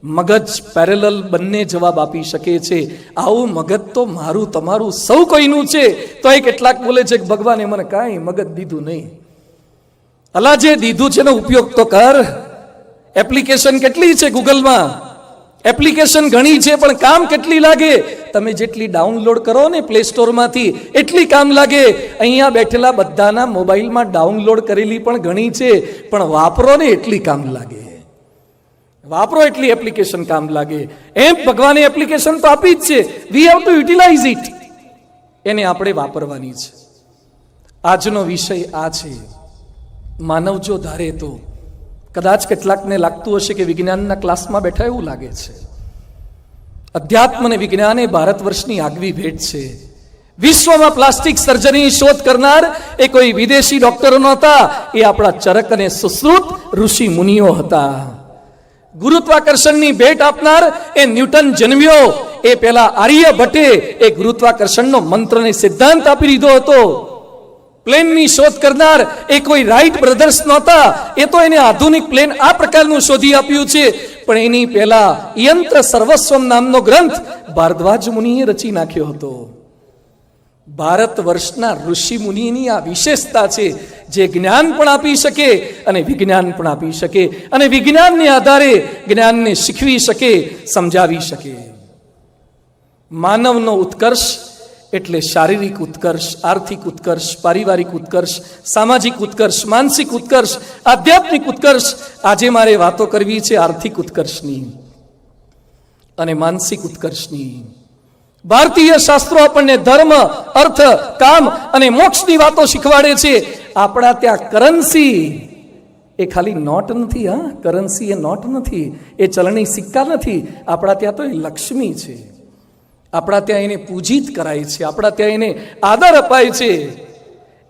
મગજ પેરેલલ બંને જવાબ આપી શકે છે. આવું મગજ તો મારું તમારું સૌ કોઈનું છે. તો એ કેટલાક બોલે છે કે ભગવાને મને કાંઈ મગજ દીધું નહીં. અલા, જે દીધું છે એનો ઉપયોગ તો કર. એપ્લિકેશન કેટલી છે ગૂગલમાં, એપ્લિકેશન ઘણી છે, પણ કામ કેટલી લાગે? તમે જેટલી ડાઉનલોડ કરો ને પ્લે સ્ટોરમાંથી એટલી કામ લાગે. અહીંયા બેઠેલા બધાના મોબાઈલમાં ડાઉનલોડ કરેલી પણ ઘણી છે, પણ વાપરો ને એટલી કામ લાગે. વાપરો એટલી એપ્લિકેશન કામ લાગે. એમ ભગવાને એપ્લિકેશન તો આપી જ છે. We have to utilise it. એને આપણે વાપરવાની છે. આજનો વિષય આ છે. માનવ જો ધારે તો. કદાચ કેટલાકને લાગતું હશે કે વિજ્ઞાનના ક્લાસમાં બેઠા એવું લાગે છે. અધ્યાત્મ અને વિજ્ઞાન એ ભારત વર્ષની આગવી ભેટ છે. વિશ્વમાં પ્લાસ્ટિક સર્જરીની શોધ કરનાર એ કોઈ વિદેશી ડોક્ટરો નહોતા, એ આપણા ચરક અને સુશ્રુત ઋષિ મુનિઓ હતા. ગુરુત્વાકર્ષણની ભેટ આપનાર એ ન્યૂટન જન્મ્યો, એ પેલા આર્યભટ્ટે એ ગુરુત્વાકર્ષણનો મંત્રને સિદ્ધાંત આપી દીધો હતો. પ્લેનની શોધ કરનાર એ કોઈ રાઈટ બ્રધર્સ નહોતા, એ તો એને આધુનિક પ્લેન આ પ્રકારનું શોધી આપ્યું છે. પણ એની પહેલા યંત્ર સર્વસ્વમ નામનો ગ્રંથ ભારદ્વાજ મુનિએ રચી નાખ્યો હતો. ભારત વર્ષના ઋષિ મુનિની આ વિશેષતા છે, જે જ્ઞાન પણ આપી શકે અને વિજ્ઞાન પણ આપી શકે, અને વિજ્ઞાનને આધારે જ્ઞાનને શીખવી શકે, સમજાવી શકે. માનવનો ઉત્કર્ષ એટલે શારીરિક ઉત્કર્ષ, આર્થિક ઉત્કર્ષ, પારિવારિક ઉત્કર્ષ, સામાજિક ઉત્કર્ષ, માનસિક ઉત્કર્ષ, આધ્યાત્મિક ઉત્કર્ષ. આજે મારે વાતો કરવી છે આર્થિક ઉત્કર્ષની અને માનસિક ઉત્કર્ષની. ભારતીય શાસ્ત્રો આપણને ધર્મ, અર્થ, કામ અને મોક્ષની વાતો શીખવાડે છે. આપણા ત્યાં કરન્સી એ ખાલી નોટ નથી. હા, કરન્સી એ નોટ નથી, એ ચલણી સિક્કા નથી. આપણા ત્યાં તો એ લક્ષ્મી છે. આપણા ત્યાં એને પૂજિત કરાય છે, આપણા ત્યાં એને આદર અપાય છે.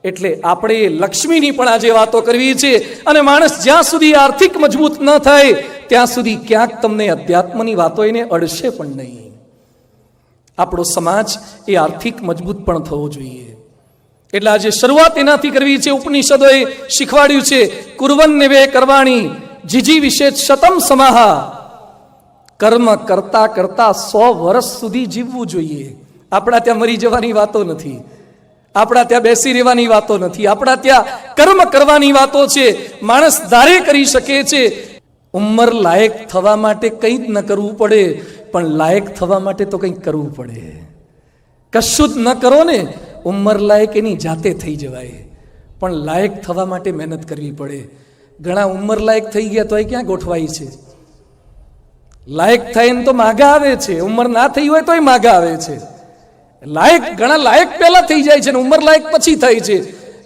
એટલે આપણે એ લક્ષ્મીની પણ આજે વાતો કરવી છે. અને માણસ જ્યાં સુધી આર્થિક મજબૂત ન થાય ત્યાં સુધી ક્યાંક તમને અધ્યાત્મની વાતો એને અડશે પણ નહીં. આપણો સમાજ એ આર્થિક મજબૂત પણ થવો જોઈએ. એટલે આજે શરૂઆત એનાથી કરવી છે. ઉપનિષદોએ શીખવાડ્યું છે, કુર્વન્ને વે કરવાણી જીજી વિશે શતમ સમાહા. કર્મ કરતા કરતા 100 વર્ષ સુધી જીવવું જોઈએ. આપણા ત્યાં મરી જવાની વાતો નથી, આપણા ત્યાં બેસી રહેવાની વાતો નથી, આપણા ત્યાં કર્મ કરવાની વાતો છે. માણસ ધારે કરી શકે છે. ઉંમર લાયક થવા માટે કંઈ જ ન કરવું પડે, પણ લાયક થવા માટે તો કંઈક કરવું પડે. કશું જ ન કરો ને, ઉંમર લાયક એની જાતે થઈ જવાય, પણ લાયક થવા માટે મહેનત કરવી પડે. ઘણા ઉંમર લાયક થઈ ગયા તો એ ક્યાં ગોઠવાય છે? લાયક થાય ને તો માગા આવે છે, ઉંમર ના થઈ હોય તો એ માગા આવે છે. લાયક ઘણા લાયક પહેલા થઈ જાય છે ને ઉંમર લાયક પછી થાય છે.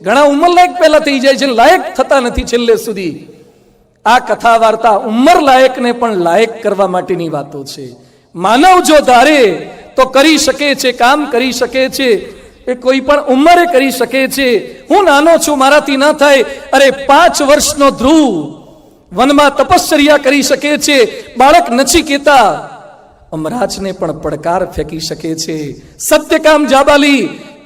ઘણા ઉંમર લાયક પહેલા થઈ જાય છે, લાયક થતા નથી છેલ્લે સુધી. આ કથા વાર્તા ઉંમર લાયકને પણ લાયક કરવા માટેની વાતો છે. માનવ જો ધારે તો કરી શકે છે, કામ કરી શકે છે. એ કોઈ પણ ઉંમરે કરી શકે છે. હું નાનો છું, મારાથી ન થાય. અરે 5 વર્ષનો ધ્રુવ વનમાં તપશ્ચર્યા કરી શકે છે. બાળક નચિકેતા અમરાજને પણ પડકાર ફેંકી શકે છે. સત્યકામ જાબાલી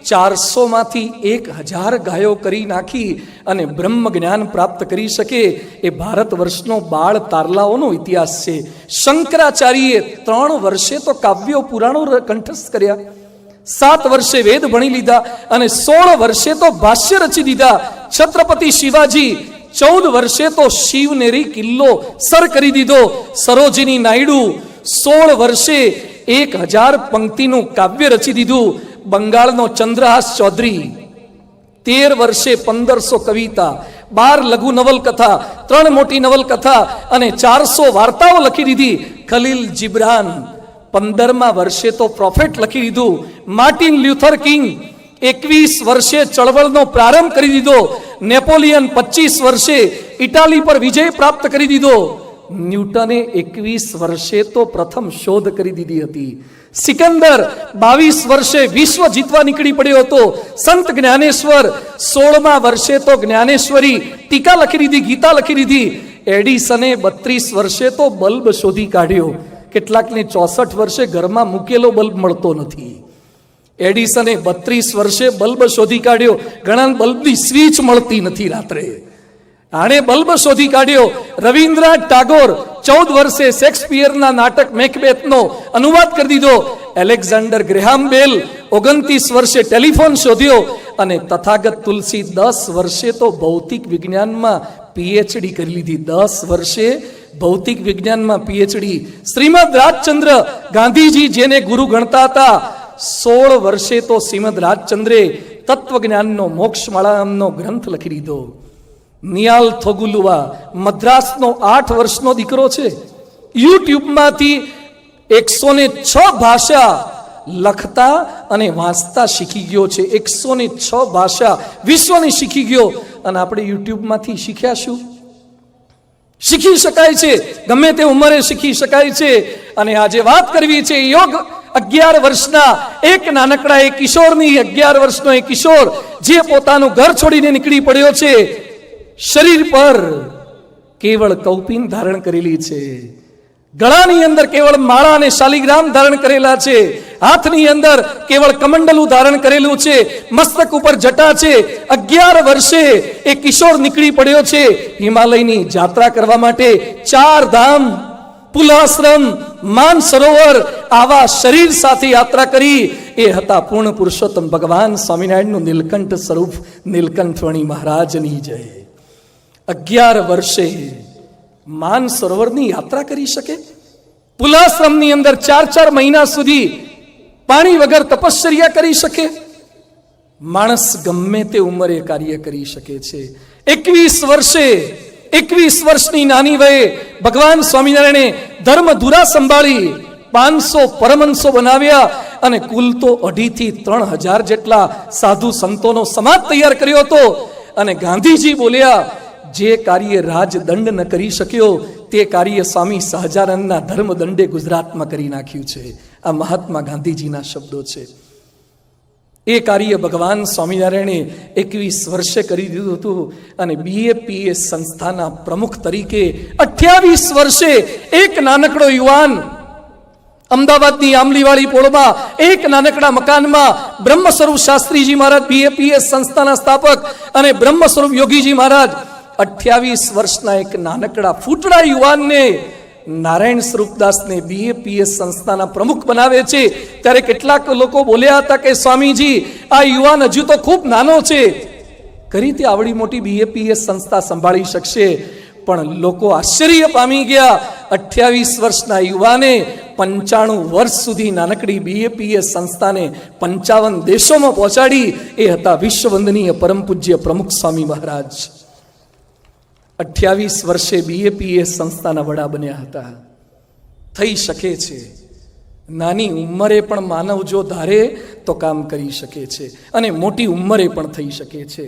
400 માંથી 1000 ગાયો કરી નાખી અને બ્રહ્મ જ્ઞાન પ્રાપ્ત કરી શકે. એ ભારત વર્ષનો બાળ તારલાઓનો ઇતિહાસ છે. શંકરાચાર્યએ 3 વર્ષે તો કાવ્યો પુરાણો કંઠસ્થ કર્યા, 7 વર્ષે વેદ ભણી લીધા અને 16 વર્ષે તો ભાષ્ય રચી દીધા. છત્રપતિ શિવાજી 14 વર્ષે તો શિવનેરી કિલ્લો સર કરી દીધો. સરોજિની નાયડુ 16 વર્ષે 1000 પંક્તિનું કાવ્ય રચી દીધું. બંગાળનો ચંદ્રહાસ ચૌધરી 13 વર્ષે 1500 કવિતા, 12 લઘુ નવલકથા, 3 મોટી નવલકથા અને 400 વાર્તાઓ લખી દીધી. ખલીલ જીબ્રાન 15મા વર્ષે તો પ્રોફેટ લખી દીધું. માર્ટિન લ્યુથર કિંગ 21 વર્ષે ચળવળનો પ્રારંભ કરી દીધો. નેપોલિયન 25 વર્ષે ઇટાલી પર વિજય પ્રાપ્ત કરી દીધો. ન્યૂટને 21 વર્ષે તો પ્રથમ શોધ કરી દીધી હતી. સિકંદર 22 વર્ષે વિશ્વ જીતવા નીકળી પડ્યો હતો. સંત જ્ઞાનેશ્વર 16મા વર્ષે તો જ્ઞાનેશ્વરી ટીકા લખી દીધી, ગીતા લખી દીધી. એડિસને 32 વર્ષે તો બલ્બ શોધી કાઢ્યો. કેટલાકને 64 વર્ષે ઘરમાં મૂકેલો બલ્બ મળતો નથી. એડિસને 32 વર્ષે બલ્બ શોધી કાઢ્યો. ઘણા બલ્બની સ્વિચ મળતી નથી રાત્રે. આણે બલ્બ શોધી કાઢ્યો. રવિન્દ્રનાથ ટાગોર 14 વર્ષે શેક્સપિયરના નાટક મેકબેથનો અનુવાદ કરી દીધો. એલેક્ઝાન્ડર ગ્રેહામ બેલ 29 વર્ષે ટેલિફોન શોધ્યો. અને તથાગત તુલસી 10 વર્ષે તો ભૌતિક વિજ્ઞાનમાં પીએચડી કરી લીધી. 10 વર્ષે ભૌતિક વિજ્ઞાનમાં પીએચડી. શ્રીમદ રાજચંદ્ર ગાંધીજી જેને ગુરુ ગણતા હતા, 16 વર્ષે તો શ્રીમદ રાજચંદ્રે તત્વજ્ઞાનનો મોક્ષમાળા નામનો ગ્રંથ લખી દીધો. નિયાલ થોગુલુવા મદ્રાસનો 8 વર્ષનો દીકરો છે. યુટ્યુબમાંથી 106 ભાષા લખતા અને વાંચતા શીખી ગયો છે. 106 ભાષા વિશ્વની શીખી ગયો. અને આપણે યુટ્યુબમાંથી શીખ્યા શું? શીખી શકાય છે, ગમે તે ઉંમરે શીખી શકાય છે. અને આજે વાત કરવી છે યોગ 11 વર્ષના એક નાનકડા એક કિશોરની. 11 વર્ષનો એક કિશોર જે પોતાનું ઘર છોડીને નીકળી પડ્યો છે. શરીર પર કેવળ કૌપિન ધારણ કરેલી છે, ગળાની અંદર કેવળ માળા અને શાલિગ્રામ ધારણ કરેલા છે, હાથની અંદર કેવળ કમંડલું ધારણ કરેલું છે, મસ્તક ઉપર જટા છે. 11 વર્ષે એ કિશોર નીકળી પડ્યો છે હિમાલયની યાત્રા કરવા માટે. 4 ધામ, પુલાશ્રમ, માન સરોવર આવા શરીર સાથે યાત્રા કરી. એ હતા પૂર્ણ પુરુષોત્તમ ભગવાન સ્વામિનારાયણનું નીલકંઠ સ્વરૂપ નીલકંઠવણી મહારાજની જય. 11 વર્ષે માન સરોવરની યાત્રા કરી શકે, પુલાશ્રમની અંદર 4 મહિના સુધી પાણી વગર તપશ્ચર્યા કરી શકે. માણસ ગમે તે ઉંમરે કાર્ય કરી શકે છે. 21 વર્ષની નાની વયે ભગવાન સ્વામિનારાયણે ધર્મ ધુરા સંભાળી 500 પરમહંસો બનાવ્યા અને કુલ તો 2,500 થી 3,000 જેટલા સાધુ સંતોનો સમાજ તૈયાર કર્યો હતો. અને ગાંધીજી બોલ્યા, જે કાર્ય રાજદંડ ન કરી શક્યો તે કાર્ય સ્વામી સહજાનંદના ધર્મદંડે ગુજરાતમાં કરી નાખ્યું છે. આ મહાત્મા ગાંધીજીના શબ્દો છે. એ કાર્ય ભગવાન સ્વામિનારાયણે 21 વર્ષે કરી દીધું હતું. અને BAPS સંસ્થાના પ્રમુખ તરીકે 28 વર્ષે એક નાનકડો યુવાન અમદાવાદની આંબલીવાળી પોળમાં એક નાનકડા મકાનમાં બ્રહ્મ સ્વરૂપ શાસ્ત્રીજી મહારાજ BAPS સંસ્થાના સ્થાપક અને બ્રહ્મ સ્વરૂપ યોગીજી મહારાજ 28 વર્ષના એક નાનકડા ફૂટડા યુવાનને નારાયણ સ્વરૂપદાસને BAPS સંસ્થાના પ્રમુખ બનાવે છે. ત્યારે કેટલાક લોકો બોલ્યા હતા કે સ્વામીજી આ યુવાન હજુ તો ખૂબ નાનો છે, કઈ રીતે આવડી મોટી BAPS સંસ્થા સંભાળી શકશે? પણ લોકો આશ્ચર્ય પામી ગયા. 28 વર્ષના યુવાને 95 વર્ષ સુધી નાનકડી BAPS સંસ્થાને 55 દેશોમાં પહોંચાડી. એ હતા વિશ્વવંદનીય પરમ પૂજ્ય પ્રમુખ સ્વામી મહારાજ. 28 વર્ષે BAPS સંસ્થાના વડા બન્યા હતા. થઈ શકે છે, નાની ઉંમરે પણ માનવ જો ધારે તો કામ કરી શકે છે અને મોટી ઉંમરે પણ થઈ શકે છે.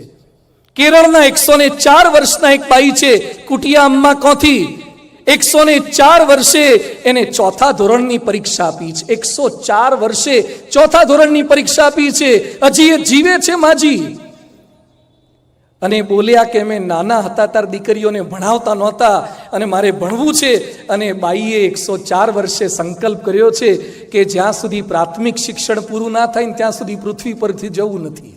કેરળના 104 વર્ષના એક બાઈ છે, કુટિયા અમ્મા કોથી. 104 વર્ષે એને 4થા ધોરણની પરીક્ષા આપી છે. 104 વર્ષે 4થા ધોરણની પરીક્ષા આપી છે. હજી એ જીવે છે માજી. અને બોલ્યા કે મેં નાના હતા ત્યારે દીકરીઓને ભણાવતા નહોતા અને મારે ભણવું છે. અને બાઈએ 104 વર્ષે સંકલ્પ કર્યો છે કે જ્યાં સુધી પ્રાથમિક શિક્ષણ પૂરું ના થાય ત્યાં સુધી પૃથ્વી પરથી જવું નથી.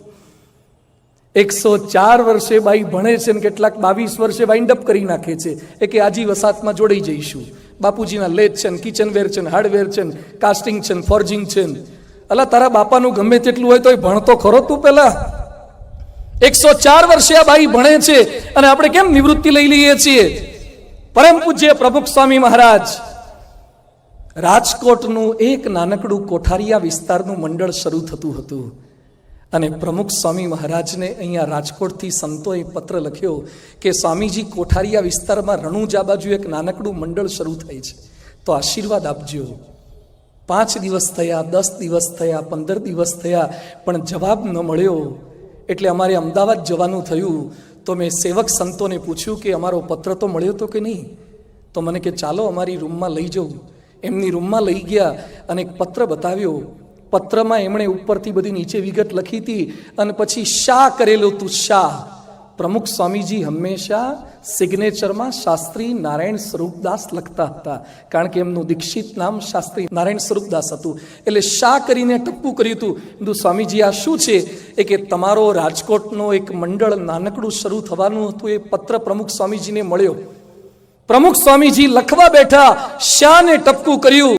104 વર્ષે બાઈ ભણે છે ને કેટલાક 22 વર્ષે વાઇન્ડ અપ કરી નાખે છે. એ કે આજી વસાતમાં જોડાઈ જઈશું. બાપુજીના લેથ છે, કિચનવેર છે, હાર્ડવેર છે, કાસ્ટિંગ છે, ફોર્જિંગ છે. અલા તારા બાપાનું ગમે તેટલું હોય તોય ભણતો ખરો તું પેલા. 104 વર્ષે આ બાઈ ભણે છે અને આપણે કેમ નિવૃત્તિ લઈ લઈએ છીએ? પરમ પૂજ્ય પ્રમુખ સ્વામી મહારાજ રાજકોટનું એક નાનકડું કોઠારિયા વિસ્તારનું મંડળ શરૂ થતું હતું. અને પ્રમુખ સ્વામી મહારાજને અહીંયા રાજકોટથી સંતોએ પત્ર લખ્યો કે સ્વામીજી કોઠારિયા વિસ્તારમાં રણુજા બાજુ એક નાનકડું મંડળ શરૂ થાય છે, તો આશીર્વાદ આપજો. 5 દિવસ થયા, 10 દિવસ થયા, 15 દિવસ થયા, પણ જવાબ ન મળ્યો. એટલે અમારે અમદાવાદ જવાનું થયું. તો મેં સેવક સંતોને પૂછ્યું કે અમારો પત્ર તો મળ્યો તો કે નહીં? તો મને કે ચાલો અમારી રૂમમાં લઈ જાઉં. એમની રૂમમાં લઈ ગયા અને એક પત્ર બતાવ્યો. પત્રમાં એમણે ઉપરથી બધી નીચે વિગત લખી હતી અને પછી શાહ કરેલું હતું. શાહ પ્રમુખ સ્વામીજી હંમેશા સિગ્નેચરમાં શાસ્ત્રી નારાયણ સ્વરૂપદાસ લખતા હતા, કારણ કે એમનું દીક્ષિત નામ શાસ્ત્રી નારાયણ સ્વરૂપદાસ હતું. એટલે શા કરીને ટપકું કર્યું હતું. કીધું સ્વામીજી આ શું છે? એ કે તમારો રાજકોટનો એક મંડળ નાનકડું શરૂ થવાનું હતું, એ પત્ર પ્રમુખ સ્વામીજીને મળ્યો. પ્રમુખ સ્વામીજી લખવા બેઠા, શાને ટપકું કર્યું?